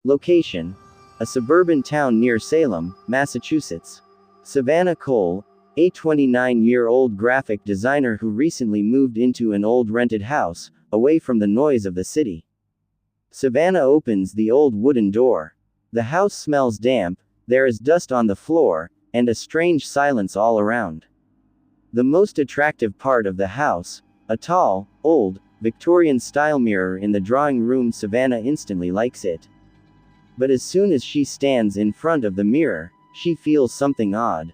Location: a suburban town near Salem, Massachusetts. Savannah Cole, a 29-year-old graphic designer who recently moved into an old rented house, away from the noise of the city. Savannah opens the old wooden door. The house smells damp, there is dust on the floor, and a strange silence all around. The most attractive part of the house, a tall, old, Victorian-style mirror in the drawing room. Savannah instantly likes it. But as soon as she stands in front of the mirror, she feels something odd.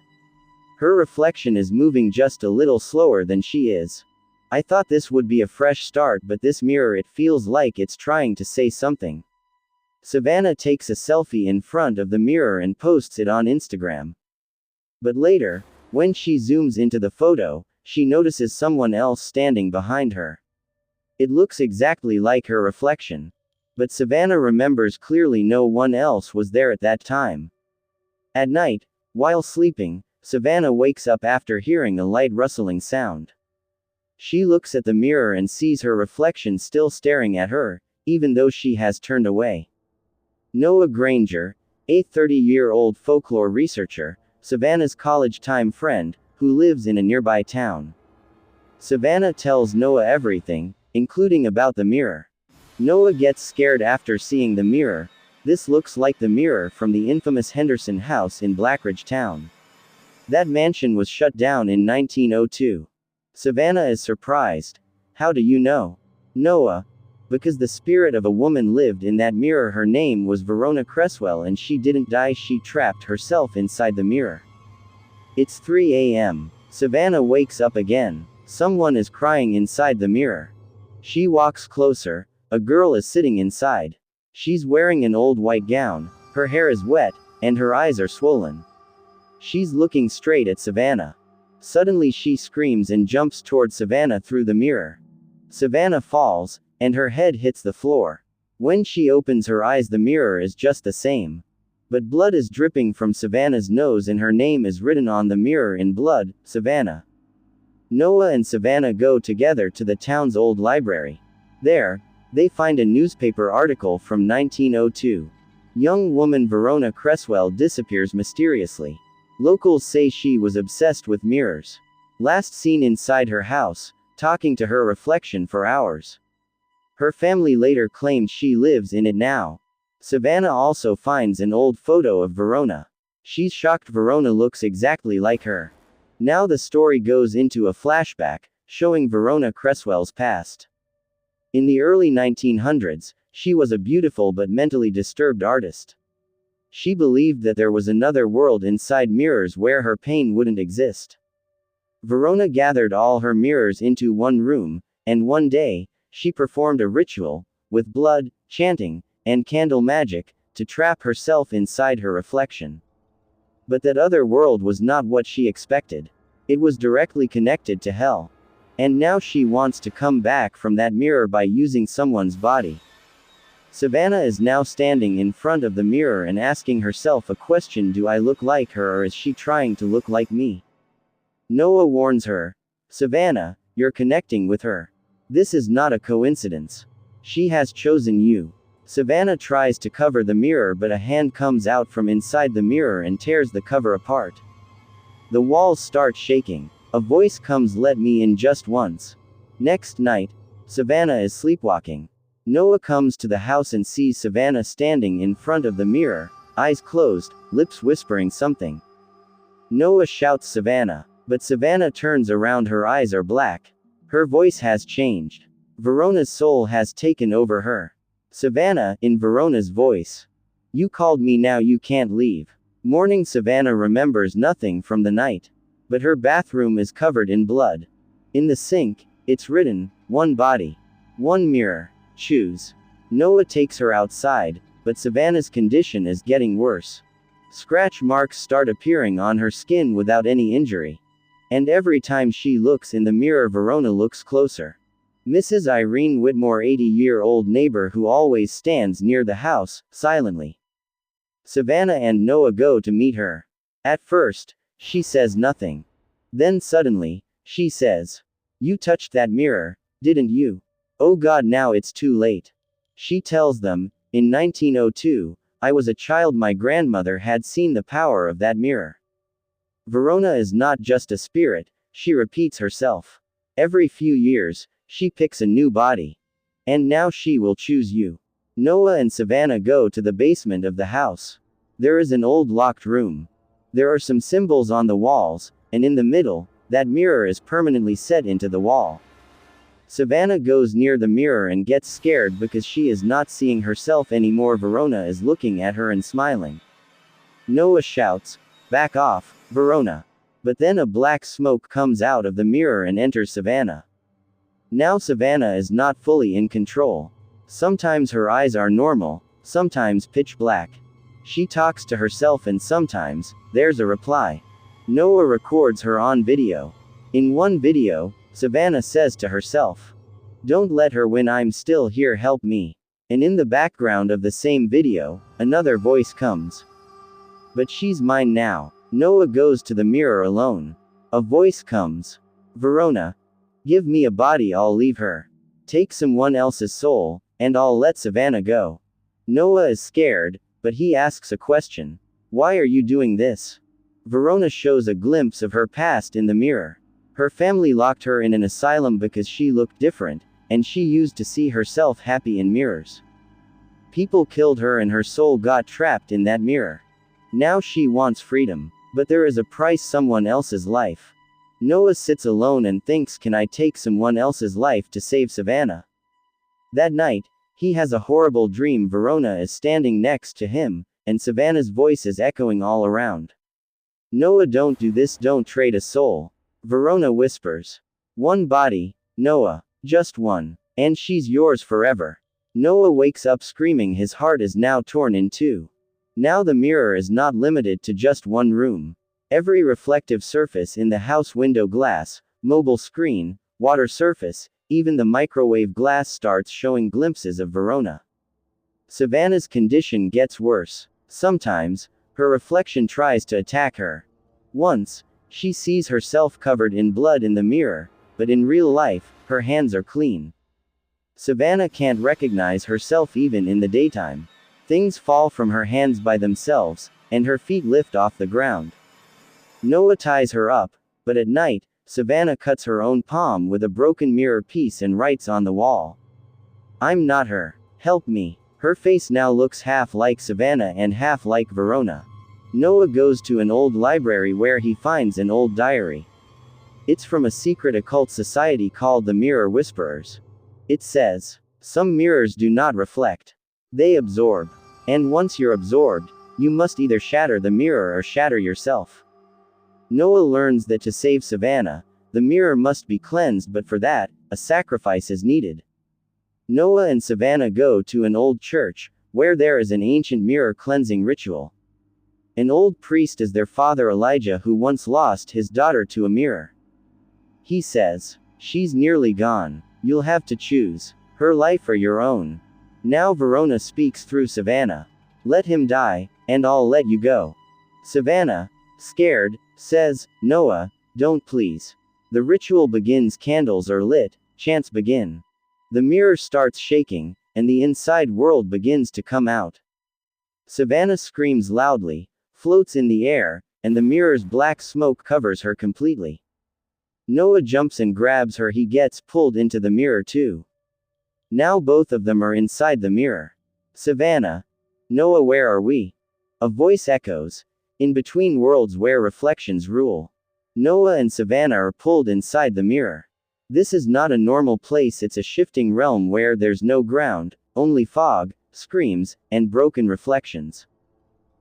Her reflection is moving just a little slower than she is. I thought this would be a fresh start, but this mirror, it feels like it's trying to say something. Savannah takes a selfie in front of the mirror and posts it on Instagram. But later, when she zooms into the photo, she notices someone else standing behind her. It looks exactly like her reflection. But Savannah remembers clearly no one else was there at that time. At night, while sleeping, Savannah wakes up after hearing a light rustling sound. She looks at the mirror and sees her reflection still staring at her, even though she has turned away. Noah Granger, a 30-year-old folklore researcher, Savannah's college-time friend, who lives in a nearby town. Savannah tells Noah everything, including about the mirror. Noah gets scared after seeing the mirror. This looks like the mirror from the infamous Henderson House in Blackridge Town. That mansion was shut down in 1902. Savannah is surprised. How do you know? Noah: because the spirit of a woman lived in that mirror. Her name was Verona Cresswell and she didn't die, she trapped herself inside the mirror. It's 3 a.m. Savannah wakes up again. Someone is crying inside the mirror. She walks closer. A girl is sitting inside. She's wearing an old white gown, her hair is wet, and her eyes are swollen. She's looking straight at Savannah. Suddenly she screams and jumps toward Savannah through the mirror. Savannah falls, and her head hits the floor. When she opens her eyes, the mirror is just the same. But blood is dripping from Savannah's nose and her name is written on the mirror in blood, Savannah. Noah and Savannah go together to the town's old library. There, they find a newspaper article from 1902. Young woman Verona Cresswell disappears mysteriously. Locals say she was obsessed with mirrors. Last seen inside her house, talking to her reflection for hours. Her family later claimed she lives in it now. Savannah also finds an old photo of Verona. She's shocked Verona looks exactly like her. Now the story goes into a flashback, showing Verona Cresswell's past. In the early 1900s, she was a beautiful but mentally disturbed artist. She believed that there was another world inside mirrors where her pain wouldn't exist. Verona gathered all her mirrors into one room, and one day, she performed a ritual, with blood, chanting, and candle magic, to trap herself inside her reflection. But that other world was not what she expected. It was directly connected to hell. And now she wants to come back from that mirror by using someone's body. Savannah is now standing in front of the mirror and asking herself a question: do I look like her or is she trying to look like me? Noah warns her. Savannah, you're connecting with her. This is not a coincidence. She has chosen you. Savannah tries to cover the mirror, but a hand comes out from inside the mirror and tears the cover apart. The walls start shaking. A voice comes, "Let me in just once." Next night, Savannah is sleepwalking. Noah comes to the house and sees Savannah standing in front of the mirror, eyes closed, lips whispering something. Noah shouts Savannah. But Savannah turns around, her eyes are black. Her voice has changed. Verona's soul has taken over her. Savannah, in Verona's voice. You called me, now you can't leave. Morning, Savannah remembers nothing from the night. But her bathroom is covered in blood. In the sink, it's written, "One body. One mirror. Choose." Noah takes her outside, but Savannah's condition is getting worse. Scratch marks start appearing on her skin without any injury. And every time she looks in the mirror, Verona looks closer. Mrs. Irene Whitmore, 80-year-old neighbor who always stands near the house, silently. Savannah and Noah go to meet her. At first, she says nothing. Then suddenly, she says, "You touched that mirror, didn't you? Oh God, now it's too late." She tells them, in 1902, I was a child, my grandmother had seen the power of that mirror. Verona is not just a spirit, she repeats herself. Every few years, she picks a new body. And now she will choose you. Noah and Savannah go to the basement of the house. There is an old locked room. There are some symbols on the walls, and in the middle, that mirror is permanently set into the wall. Savannah goes near the mirror and gets scared because she is not seeing herself anymore. Verona is looking at her and smiling. Noah shouts, "Back off, Verona." But then a black smoke comes out of the mirror and enters Savannah. Now Savannah is not fully in control. Sometimes her eyes are normal, sometimes pitch black. She talks to herself and sometimes, there's a reply. Noah records her on video. In one video, Savannah says to herself, "Don't let her win, I'm still here, help me." And in the background of the same video, another voice comes. "But she's mine now." Noah goes to the mirror alone. A voice comes. "Verona, give me a body, I'll leave her. Take someone else's soul, and I'll let Savannah go." Noah is scared, but he asks a question. "Why are you doing this?" Verona shows a glimpse of her past in the mirror. Her family locked her in an asylum because she looked different, and she used to see herself happy in mirrors. People killed her and her soul got trapped in that mirror. Now she wants freedom. But there is a price, someone else's life. Noah sits alone and thinks, can I take someone else's life to save Savannah? That night, he has a horrible dream. Verona is standing next to him, and Savannah's voice is echoing all around. "Noah, don't do this, don't trade a soul." Verona whispers. "One body, Noah. Just one. And she's yours forever." Noah wakes up screaming, his heart is now torn in two. Now the mirror is not limited to just one room. Every reflective surface in the house, window glass, mobile screen, water surface, even the microwave glass starts showing glimpses of Verona. Savannah's condition gets worse. Sometimes, her reflection tries to attack her. Once, she sees herself covered in blood in the mirror, but in real life, her hands are clean. Savannah can't recognize herself even in the daytime. Things fall from her hands by themselves, and her feet lift off the ground. Noah ties her up, but at night, Savannah cuts her own palm with a broken mirror piece and writes on the wall, "I'm not her. Help me." Her face now looks half like Savannah and half like Verona. Noah goes to an old library where he finds an old diary. It's from a secret occult society called the Mirror Whisperers. It says, "Some mirrors do not reflect. They absorb. And once you're absorbed, you must either shatter the mirror or shatter yourself." Noah learns that to save Savannah, the mirror must be cleansed, but for that, a sacrifice is needed. Noah and Savannah go to an old church, where there is an ancient mirror cleansing ritual. An old priest is their father Elijah, who once lost his daughter to a mirror. He says, "She's nearly gone. You'll have to choose her life or your own." Now Verona speaks through Savannah. "Let him die, and I'll let you go." Savannah, scared, says, "Noah, don't please." The ritual begins, candles are lit, chants begin. The mirror starts shaking, and the inside world begins to come out. Savannah screams loudly, floats in the air, and the mirror's black smoke covers her completely. Noah jumps and grabs her, he gets pulled into the mirror too. Now both of them are inside the mirror. "Savannah. Noah, where are we?" A voice echoes. In between worlds where reflections rule. Noah and Savannah are pulled inside the mirror. This is not a normal place, it's a shifting realm where there's no ground, only fog, screams, and broken reflections.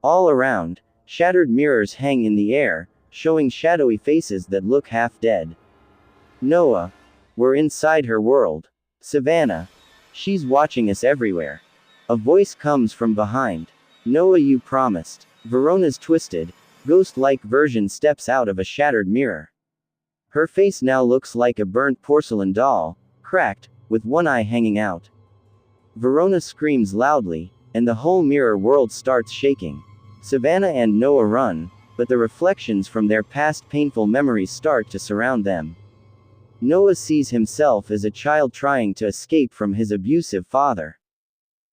All around, shattered mirrors hang in the air, showing shadowy faces that look half dead. Noah. We're inside her world. Savannah. She's watching us everywhere. A voice comes from behind. Noah, you promised. Verona's twisted, ghost-like version steps out of a shattered mirror. Her face now looks like a burnt porcelain doll, cracked, with one eye hanging out. Verona screams loudly, and the whole mirror world starts shaking. Savannah and Noah run, but the reflections from their past painful memories start to surround them. Noah sees himself as a child trying to escape from his abusive father.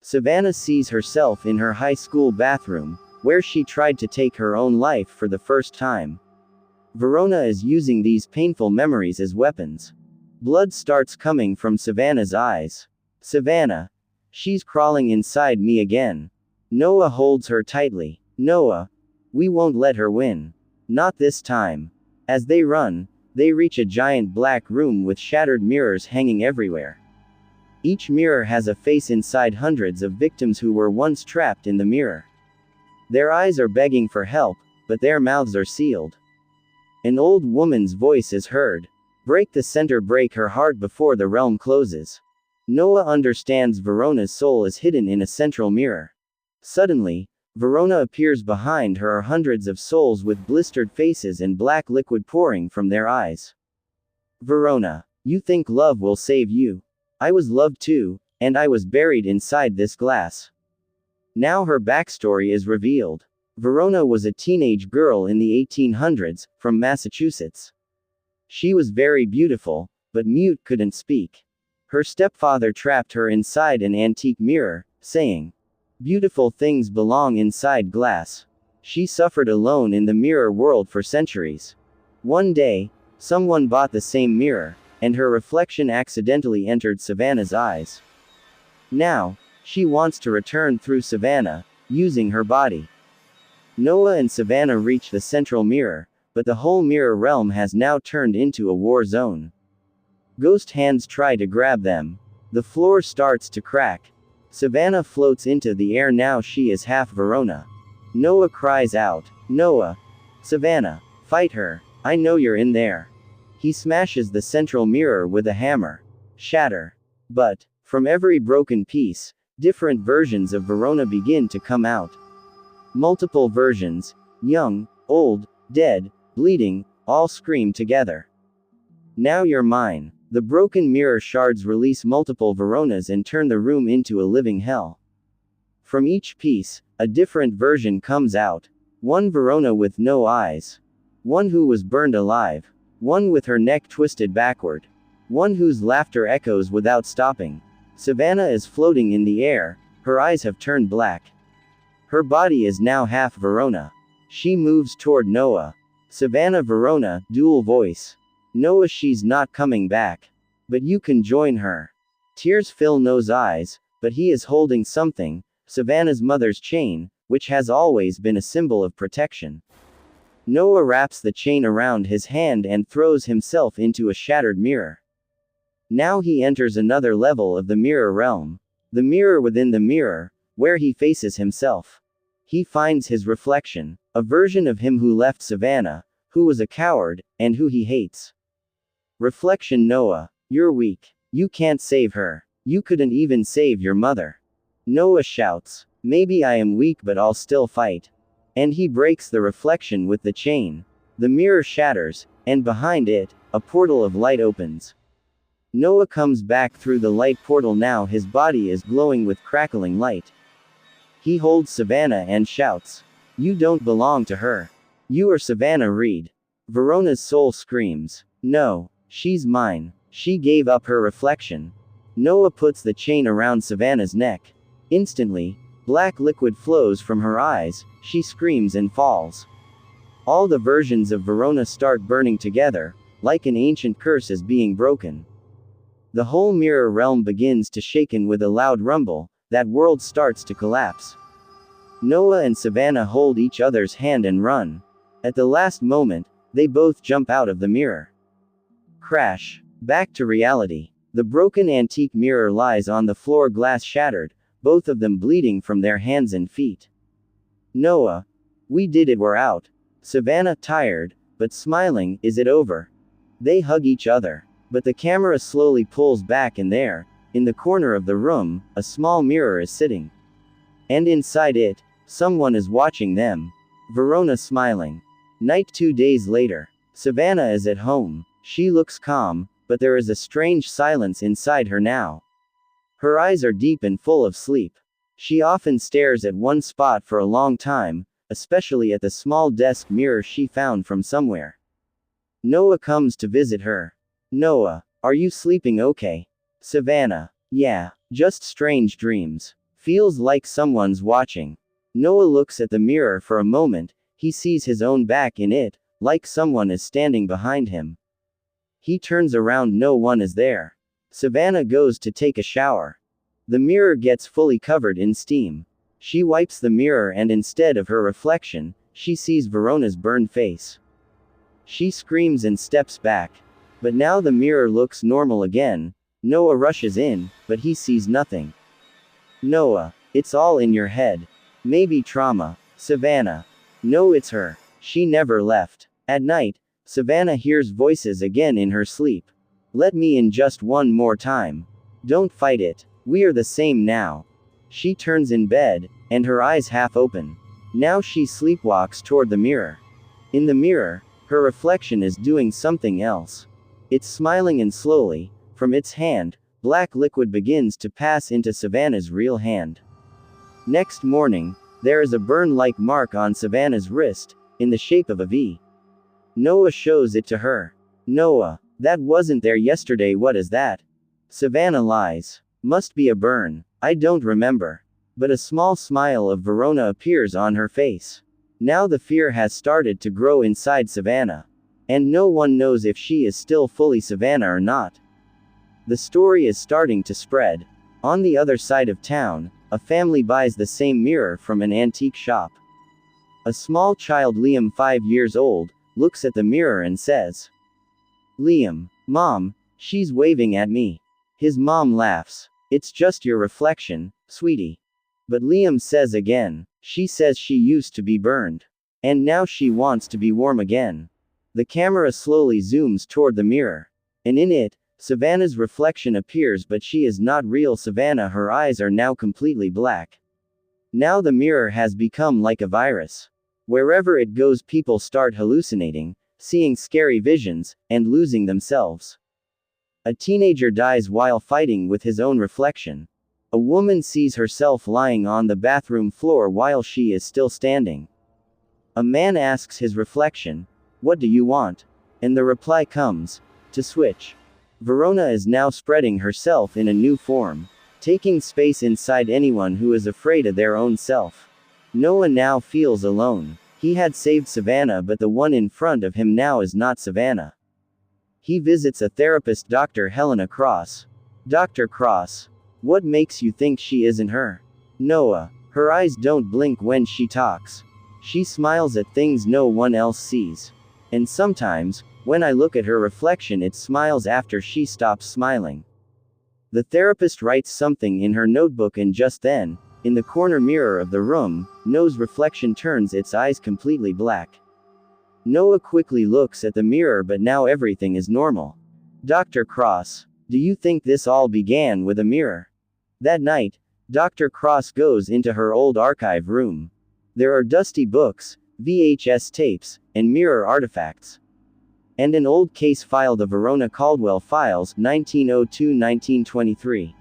Savannah sees herself in her high school bathroom, where she tried to take her own life for the first time. Verona is using these painful memories as weapons. Blood starts coming from Savannah's eyes. Savannah. She's crawling inside me again. Noah holds her tightly. Noah. We won't let her win. Not this time. As they run, they reach a giant black room with shattered mirrors hanging everywhere. Each mirror has a face inside hundreds of victims who were once trapped in the mirror. Their eyes are begging for help, but their mouths are sealed. An old woman's voice is heard. Break the center, break her heart before the realm closes. Noah understands Verona's soul is hidden in a central mirror. Suddenly, Verona appears. Behind her are hundreds of souls with blistered faces and black liquid pouring from their eyes. Verona, you think love will save you? I was loved too, and I was buried inside this glass. Now her backstory is revealed. Verona was a teenage girl in the 1800s, from Massachusetts. She was very beautiful, but mute, couldn't speak. Her stepfather trapped her inside an antique mirror, saying, "Beautiful things belong inside glass." She suffered alone in the mirror world for centuries. One day, someone bought the same mirror, and her reflection accidentally entered Savannah's eyes. Now, she wants to return through Savannah, using her body. Noah and Savannah reach the central mirror, but the whole mirror realm has now turned into a war zone. Ghost hands try to grab them. The floor starts to crack. Savannah floats into the air. Now she is half Verona. Noah cries out, "Noah! Savannah! Fight her! I know you're in there!" He smashes the central mirror with a hammer. Shatter. But, from every broken piece, different versions of Verona begin to come out. Multiple versions, young, old, dead, bleeding, all scream together. Now you're mine. The broken mirror shards release multiple Veronas and turn the room into a living hell. From each piece, a different version comes out. One Verona with no eyes. One who was burned alive. One with her neck twisted backward. One whose laughter echoes without stopping. Savannah is floating in the air, her eyes have turned black. Her body is now half Verona. She moves toward Noah. Savannah Verona, dual voice. Noah, she's not coming back. But you can join her. Tears fill Noah's eyes, but he is holding something, Savannah's mother's chain, which has always been a symbol of protection. Noah wraps the chain around his hand and throws himself into a shattered mirror. Now he enters another level of the mirror realm. The mirror within the mirror, where he faces himself. He finds his reflection, a version of him who left Savannah, who was a coward, and who he hates. Reflection: Noah, you're weak. You can't save her. You couldn't even save your mother. Noah shouts, "Maybe I am weak, but I'll still fight." And he breaks the reflection with the chain. The mirror shatters, and behind it, a portal of light opens. Noah comes back through the light portal. Now his body is glowing with crackling light. He holds Savannah and shouts, "You don't belong to her. You are Savannah Reed." Verona's soul screams, "No, she's mine. She gave up her reflection." Noah puts the chain around Savannah's neck. Instantly, black liquid flows from her eyes, she screams and falls. All the versions of Verona start burning together, like an ancient curse is being broken. The whole mirror realm begins to shake, and with a loud rumble, that world starts to collapse. Noah and Savannah hold each other's hand and run. At the last moment, they both jump out of the mirror. Crash. Back to reality. The broken antique mirror lies on the floor, glass shattered, both of them bleeding from their hands and feet. Noah. We did it, we're out. Savannah, tired, but smiling, is it over? They hug each other. But the camera slowly pulls back, and there, in the corner of the room, a small mirror is sitting. And inside it, someone is watching them. Verona smiling. Night. 2 days later. Savannah is at home. She looks calm, but there is a strange silence inside her now. Her eyes are deep and full of sleep. She often stares at one spot for a long time, especially at the small desk mirror she found from somewhere. Noah comes to visit her. Noah, are you sleeping okay? Savannah, yeah, just strange dreams. Feels like someone's watching. Noah looks at the mirror for a moment, he sees his own back in it, like someone is standing behind him. He turns around, no one is there. Savannah goes to take a shower. The mirror gets fully covered in steam. She wipes the mirror and instead of her reflection, she sees Verona's burned face. She screams and steps back. But now the mirror looks normal again. Noah rushes in, but he sees nothing. Noah, it's all in your head. Maybe trauma. Savannah. No, it's her. She never left. At night, Savannah hears voices again in her sleep. Let me in just one more time. Don't fight it. We are the same now. She turns in bed, and her eyes half open. Now she sleepwalks toward the mirror. In the mirror, her reflection is doing something else. It's smiling and slowly, from its hand, black liquid begins to pass into Savannah's real hand. Next morning, there is a burn-like mark on Savannah's wrist, in the shape of a V. Noah shows it to her. Noah, that wasn't there yesterday, what is that? Savannah lies. Must be a burn. I don't remember. But a small smile of Verona appears on her face. Now the fear has started to grow inside Savannah. And no one knows if she is still fully Savannah or not. The story is starting to spread. On the other side of town, a family buys the same mirror from an antique shop. A small child, Liam, 5 years old, looks at the mirror and says, Liam, Mom, she's waving at me. His mom laughs. It's just your reflection, sweetie. But Liam says again, she says she used to be burned. And now she wants to be warm again. The camera slowly zooms toward the mirror. And in it, Savannah's reflection appears, but she is not real Savannah. Her eyes are now completely black. Now the mirror has become like a virus. Wherever it goes, people start hallucinating, seeing scary visions, and losing themselves. A teenager dies while fighting with his own reflection. A woman sees herself lying on the bathroom floor while she is still standing. A man asks his reflection, "What do you want?" And the reply comes, "To switch." Verona is now spreading herself in a new form, taking space inside anyone who is afraid of their own self. Noah now feels alone. He had saved Savannah, but the one in front of him now is not Savannah. He visits a therapist, Dr. Helena Cross. Dr. Cross, what makes you think she isn't her? Noah, her eyes don't blink when she talks. She smiles at things no one else sees. And sometimes, when I look at her reflection, it smiles after she stops smiling. The therapist writes something in her notebook, and just then, in the corner mirror of the room, Noah's reflection turns its eyes completely black. Noah quickly looks at the mirror, but now everything is normal. Dr. Cross, do you think this all began with a mirror? That night, Dr. Cross goes into her old archive room. There are dusty books, VHS tapes, and mirror artifacts. And an old case file, the Verona Caldwell Files, 1902-1923.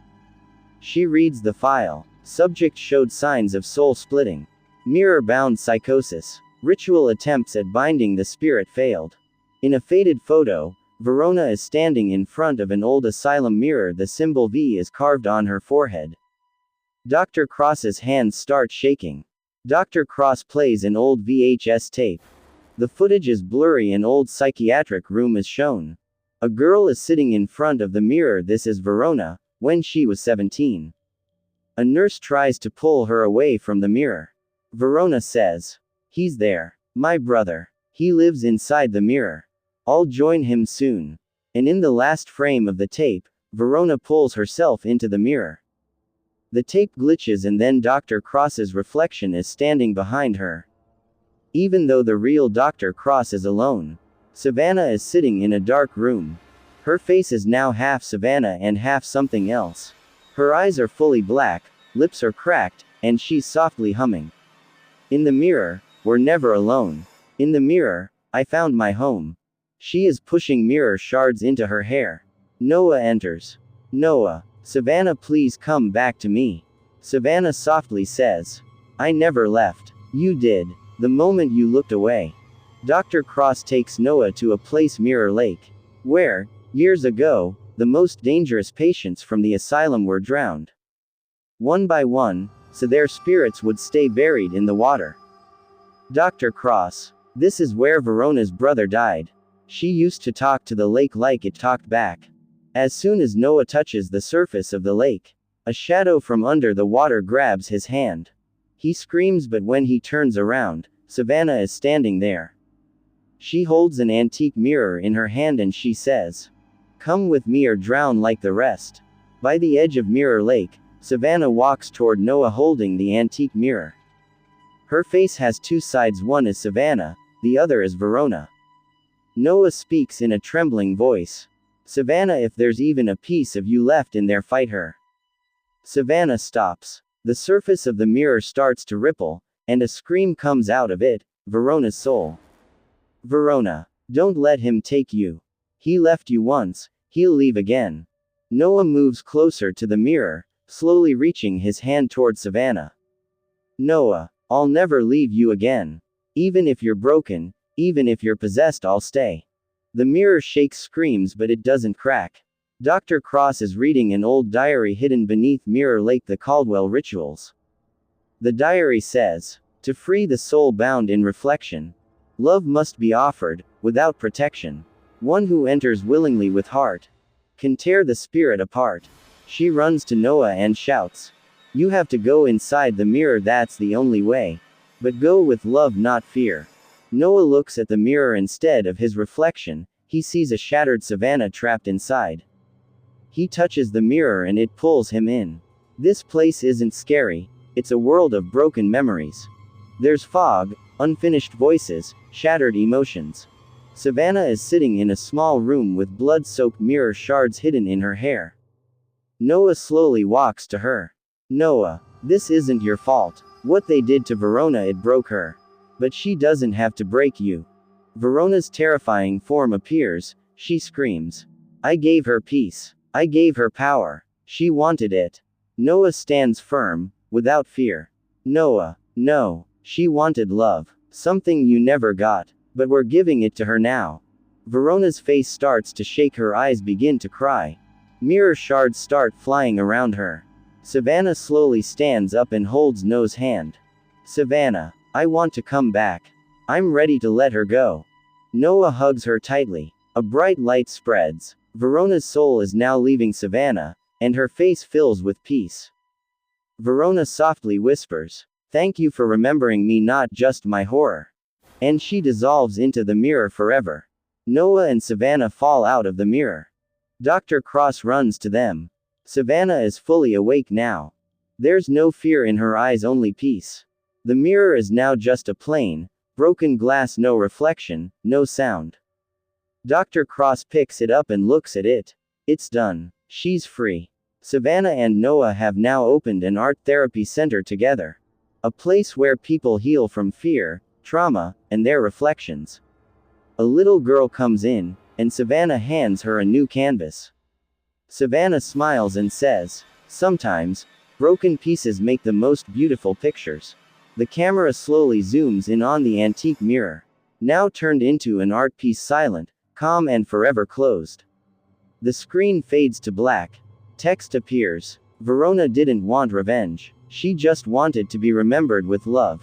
She reads the file. Subject showed signs of soul splitting. Mirror-bound psychosis. Ritual attempts at binding the spirit failed. In a faded photo, Verona is standing in front of an old asylum mirror. The symbol V is carved on her forehead. Dr. Cross's hands start shaking. Dr. Cross plays an old VHS tape. The footage is blurry. An old psychiatric room is shown. A girl is sitting in front of the mirror. This is Verona, when she was 17. A nurse tries to pull her away from the mirror. Verona says, "He's there. My brother. He lives inside the mirror. I'll join him soon." And in the last frame of the tape, Verona pulls herself into the mirror. The tape glitches, and then Dr. Cross's reflection is standing behind her. Even though the real Dr. Cross is alone, Savannah is sitting in a dark room. Her face is now half Savannah and half something else. Her eyes are fully black, lips are cracked, and she's softly humming. In the mirror, we're never alone. In the mirror, I found my home. She is pushing mirror shards into her hair. Noah enters. Noah, Savannah, please come back to me. Savannah softly says, "I never left. You did. The moment you looked away." Dr. Cross takes Noah to a place, Mirror Lake, where, years ago, the most dangerous patients from the asylum were drowned. One by one, so their spirits would stay buried in the water. Dr. Cross. This is where Verona's brother died. She used to talk to the lake like it talked back. As soon as Noah touches the surface of the lake, a shadow from under the water grabs his hand. He screams, but when he turns around, Savannah is standing there. She holds an antique mirror in her hand and she says, "Come with me or drown like the rest." By the edge of Mirror Lake, Savannah walks toward Noah holding the antique mirror. Her face has two sides, one is Savannah, the other is Verona. Noah speaks in a trembling voice. "Savannah, if there's even a piece of you left in there, fight her." Savannah stops. The surface of the mirror starts to ripple, and a scream comes out of it, Verona's soul. "Verona, don't let him take you. He left you once, he'll leave again." Noah moves closer to the mirror, slowly reaching his hand toward Savannah. "Noah, I'll never leave you again. Even if you're broken, even if you're possessed, I'll stay." The mirror shakes, screams, but it doesn't crack. Dr. Cross is reading an old diary hidden beneath Mirror Lake, the Caldwell Rituals. The diary says, "To free the soul bound in reflection, love must be offered, without protection. One who enters willingly with heart can tear the spirit apart." She runs to Noah and shouts, "You have to go inside the mirror, that's the only way. But go with love, not fear." Noah looks at the mirror. Instead of his reflection, he sees a shattered Savannah trapped inside. He touches the mirror and it pulls him in. This place isn't scary, it's a world of broken memories. There's fog, unfinished voices, shattered emotions. Savannah is sitting in a small room with blood-soaked mirror shards hidden in her hair. Noah slowly walks to her. "Noah, this isn't your fault. What they did to Verona, it broke her. But she doesn't have to break you." Verona's terrifying form appears. She screams, "I gave her peace. I gave her power. She wanted it." Noah stands firm, without fear. "Noah, no. She wanted love. Something you never got. But we're giving it to her now." Verona's face starts to shake, her eyes begin to cry. Mirror shards start flying around her. Savannah slowly stands up and holds Noah's hand. "Savannah, I want to come back. I'm ready to let her go." Noah hugs her tightly. A bright light spreads. Verona's soul is now leaving Savannah, and her face fills with peace. Verona softly whispers, "Thank you for remembering me, not just my horror." And she dissolves into the mirror forever. Noah and Savannah fall out of the mirror. Dr. Cross runs to them. Savannah is fully awake now. There's no fear in her eyes, only peace. The mirror is now just a plain, broken glass, no reflection, no sound. Dr. Cross picks it up and looks at it. It's done. She's free. Savannah and Noah have now opened an art therapy center together. A place where people heal from fear, trauma, and their reflections. A little girl comes in, and Savannah hands her a new canvas. Savannah smiles and says, "Sometimes, broken pieces make the most beautiful pictures." The camera slowly zooms in on the antique mirror. Now turned into an art piece, silent, calm, and forever closed. The screen fades to black. Text appears. Verona didn't want revenge. She just wanted to be remembered with love.